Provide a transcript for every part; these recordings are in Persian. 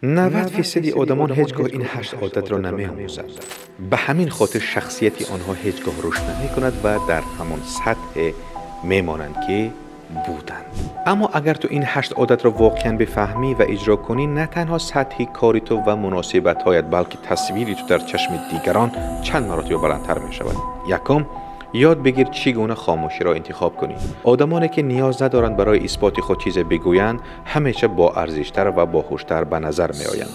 90% آدمان هیچگاه این 8 عادت را نمی‌آموزند. به همین خاطر شخصیت آنها هیچگاه رشد نمی‌کند و در همان سطح میمانند که بودند. اما اگر تو این 8 عادت را واقعا بفهمی و اجرا کنی، نه تنها سطح کاری تو و مناسبت‌هایت بلکه تصویری تو در چشم دیگران چند مراتب بلندتر می‌شود. یکم، یاد بگیر چگونه خاموشی را انتخاب کنی. آدمانی که نیاز ندارند برای اثبات خود چیز بگویند همیشه با ارزش‌تر و باهوش‌تر به نظر می‌آیند.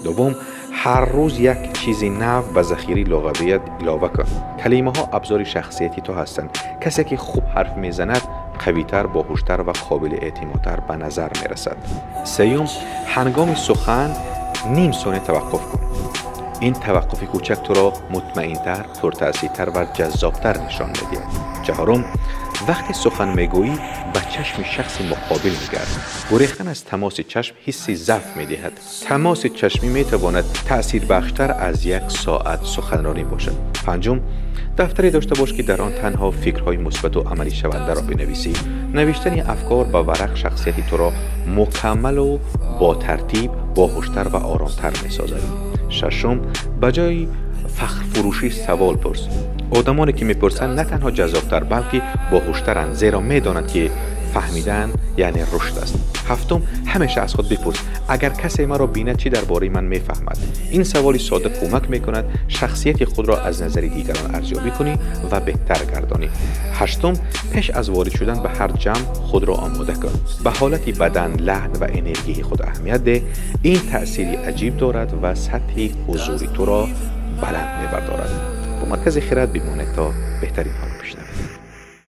دوم، هر روز یک چیزی نو به ذخیره لغویت اضافه کن. کلمه‌ها ابزار شخصیتی تو هستند. کسی که خوب حرف میزند قوی‌تر، باهوش‌تر و قابل اعتمادتر به نظر می‌رسد. سوم، هنگام سخن نیم ثانیه توقف کن. این توقف کوچک تو را مطمئن‌تر، پرتأثیرتر و جذابتر نشان می‌دهد. چهارم، وقتی سخن میگویی به چشم شخص مقابل نگر. گریختن از تماس چشم حسی ضعف می‌دهد. تماس چشمی می‌تواند تأثیربخش‌تر از یک ساعت سخنرانی باشد. پنجم، دفتری داشته باش که در آن تنها فکرهای مثبت و عملی شونده را بنویسی. نوشتن افکار به ورق شخصیت تو را مکمل و با ترتیب، باهوشتر و آرامتر می‌سازد. ششم، بجای فخر فروشی سوال پرس. آدمانی که میپرسند نه تنها جذابتر بلکه باهوشترند، زیرا میدانند که فهمیدن یعنی رشد است. هفتم، همیشه از خود بپرس اگر کسی مرا بیند چی درباره من میفهمد. این سوال ساده کمک میکند شخصیت خود را از نظر دیگران ارزیابی کنی و بهتر گردانی. هشتم، پیش از وارد شدن به هر جمع خود را آماده کن. به حالت بدن، لحن و انرژی خود اهمیت ده. این تأثیری عجیب دارد و سطح حضوری تو را بلند میبردارد. با مرکز خرد بمانید تا بهترین حال